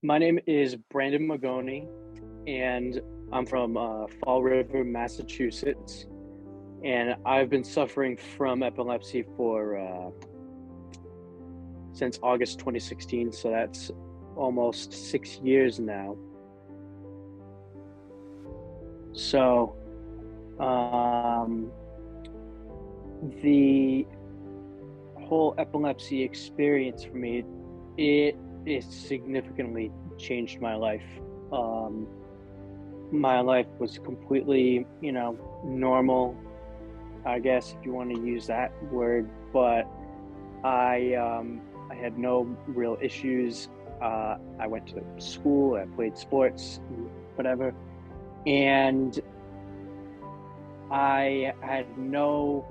My name is Brandon Magoni, and I'm from Fall River, Massachusetts. And I've been suffering from epilepsy for since August 2016, so that's almost 6 years now. So, um, the whole epilepsy experience for me, it significantly changed my life. Um, my life was completely, normal, I guess if you want to use that word, but I had no real issues. I went to school, I played sports, whatever, and I had no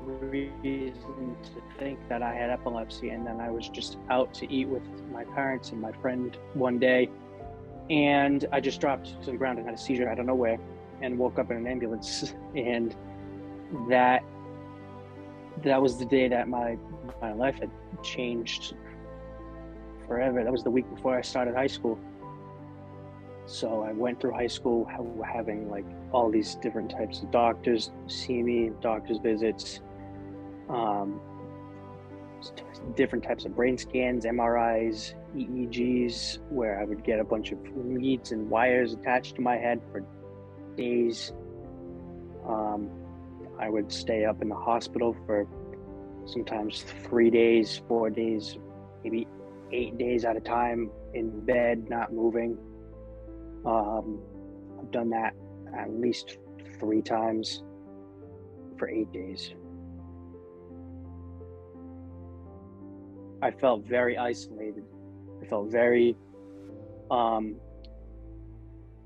reason to think that I had epilepsy. And then I was just out to eat with my parents and my friend one day, and I just dropped to the ground and had a seizure out of nowhere and woke up in an ambulance. And that that was the day that my life had changed forever. That was the week before I started high school. So I went through high school having like all these different types of doctors see me, doctor's visits, um, different types of brain scans, MRIs, EEGs, where I would get a bunch of leads and wires attached to my head for days. Um, I would stay up in the hospital for sometimes 3 days, 4 days, maybe 8 days at a time in bed, not moving. I've done that at least 3 times for 8 days. I felt very isolated. I felt very um,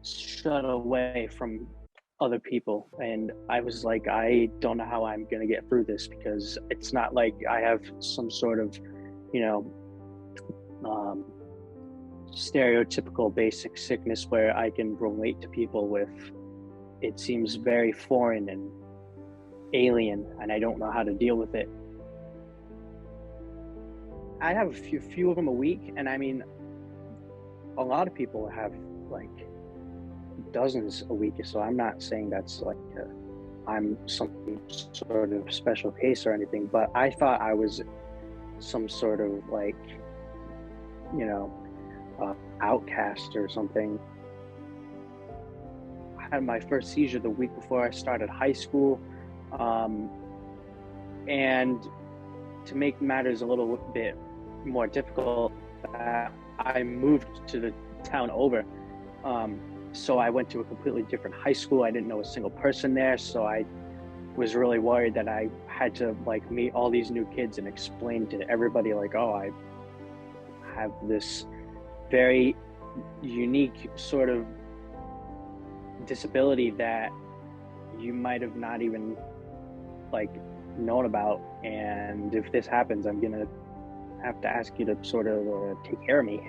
shut away from other people. And I was like, I don't know how I'm going to get through this, because it's not like I have some sort of, you know, um, stereotypical basic sickness where I can relate to people with. It seems very foreign and alien, and I don't know how to deal with it. I have a few of them a week, and I mean, a lot of people have like dozens a week. So I'm not saying that's like I'm some sort of special case or anything, but I thought I was some sort of like, you know, outcast or something. I had my first seizure the week before I started high school. Um, and to make matters a little bit more difficult, I moved to the town over. So I went to a completely different high school. I didn't know a single person there. So I was really worried that I had to like meet all these new kids and explain to everybody like, oh, I have this very unique sort of disability that you might have not even like known about. And if this happens, I'm gonna have to ask you to sort of take care of me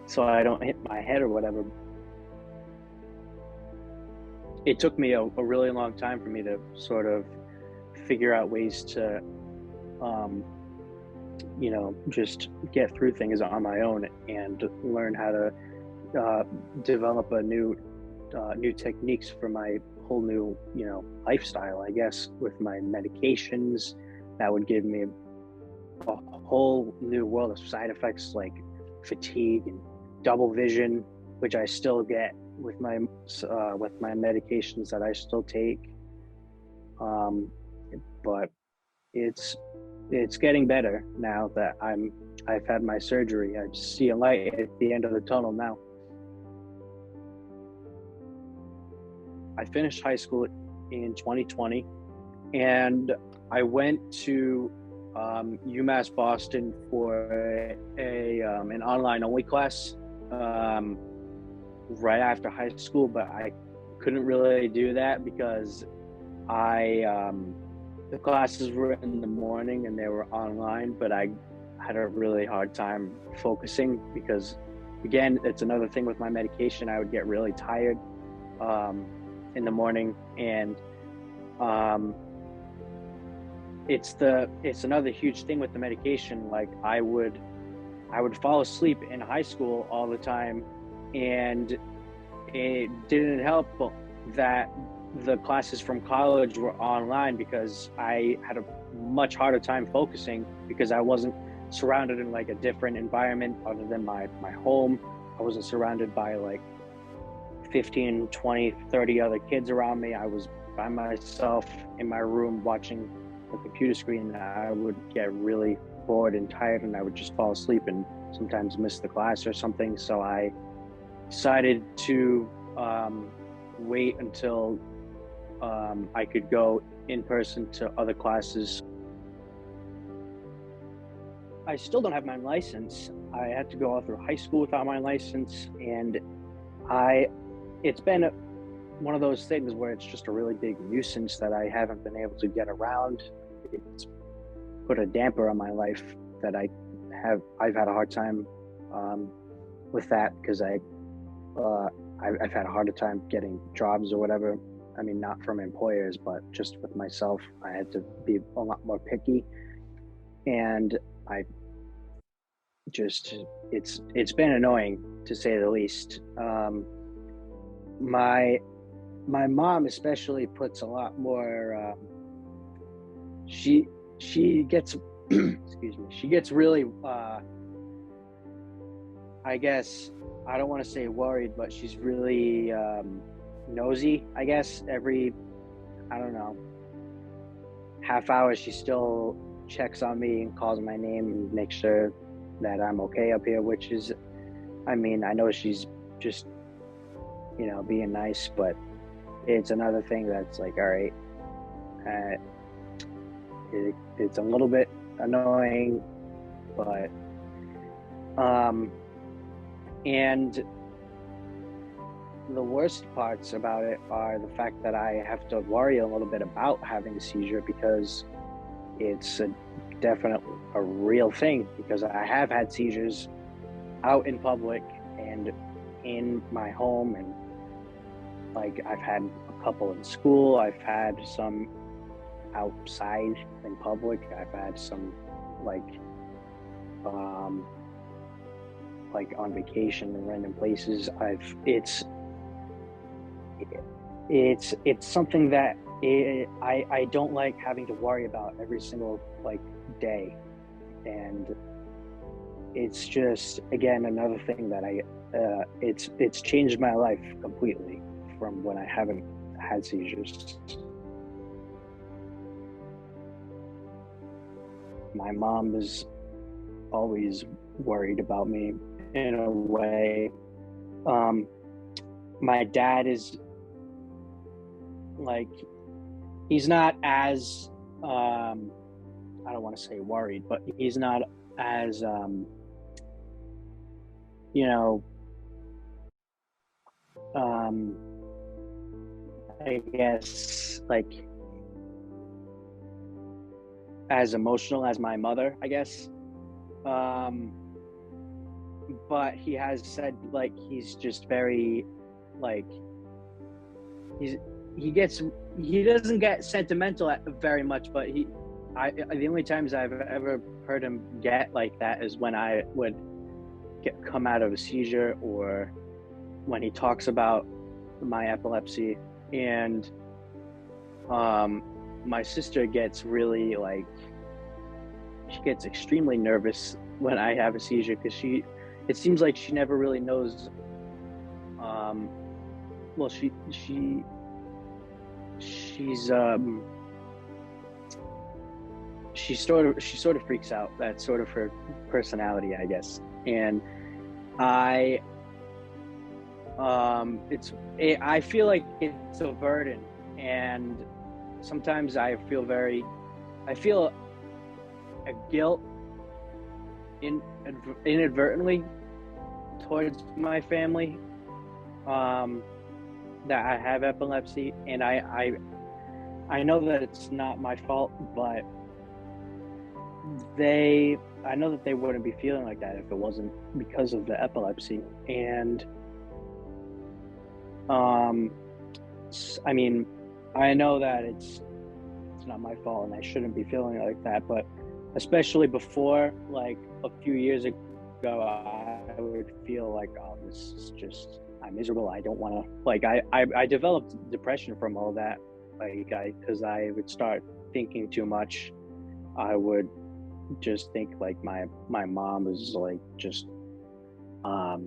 so I don't hit my head or whatever. It took me a really long time for me to sort of figure out ways to, just get through things on my own and learn how to develop a new techniques for my whole new, lifestyle, I guess, with my medications. That would give me a whole new world of side effects like fatigue and double vision, which I still get with my medications that I still take. But it's getting better now that I've had my surgery. I just see a light at the end of the tunnel now. I finished high school in 2020, and I went to UMass Boston for an online only class right after high school, but I couldn't really do that because the classes were in the morning and they were online, but I had a really hard time focusing because, again, it's another thing with my medication. I would get really tired in the morning, and it's another huge thing with the medication. Like I would I would fall asleep in high school all the time, and it didn't help that the classes from college were online, because I had a much harder time focusing because I wasn't surrounded in like a different environment other than my home. I wasn't surrounded by like 15, 20, 30 other kids around me. I was by myself in my room watching the computer screen. I would get really bored and tired, and I would just fall asleep and sometimes miss the class or something. So I decided to wait until I could go in person to other classes. I still don't have my license. I had to go all through high school without my license, and it's been one of those things where it's just a really big nuisance that I haven't been able to get around. It's put a damper on my life that I've had a hard time with that, because I've had a harder time getting jobs or whatever. I mean, not from employers, but just with myself. I had to be a lot more picky, and it's been annoying, to say the least. My mom especially puts a lot more. She gets excuse me. She gets really. I guess I don't want to say worried, but she's really nosy. I guess every, I don't know, half hour she still checks on me and calls my name and makes sure that I'm okay up here, which is, I mean, I know she's just, being nice, but it's another thing that's like, all right, it's a little bit annoying, but and the worst parts about it are the fact that I have to worry a little bit about having a seizure, because it's definitely a real thing, because I have had seizures out in public and in my home, and like I've had a couple in school, I've had some outside in public, I've had some like on vacation in random places. It's something that I don't like having to worry about every single day, and it's just, again, another thing that it's changed my life completely from when I haven't had seizures. My mom is always worried about me in a way. My dad is he's not as I don't want to say worried, but he's not as I guess as emotional as my mother, I guess. But he has said he's just very he doesn't get sentimental very much, but the only times I've ever heard him get like that is when I would come out of a seizure, or when he talks about my epilepsy. And my sister gets really she gets extremely nervous when I have a seizure, because it seems like she never really knows. Well, she's she sort of freaks out. That's sort of her personality, I guess. And I feel like it's a burden, and sometimes I feel a guilt inadvertently towards my family, that I have epilepsy, and I know that it's not my fault, but I know that they wouldn't be feeling like that if it wasn't because of the epilepsy. And I mean, I know that it's not my fault and I shouldn't be feeling like that, but especially before, a few years go, I would feel like, oh, this is just, I'm miserable. I don't want to, like, I developed depression from all that. Like, because I would start thinking too much. I would just think like my mom was like just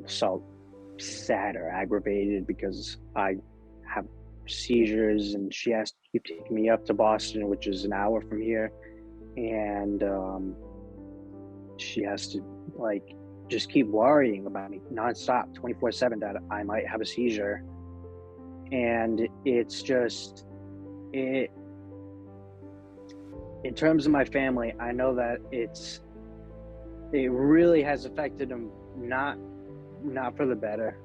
so sad or aggravated because I have seizures, and she has to keep taking me up to Boston, which is an hour from here, and she has to like just keep worrying about me nonstop, 24/7, that I might have a seizure. And it's just it. In terms of my family, I know that it really has affected them, not for the better.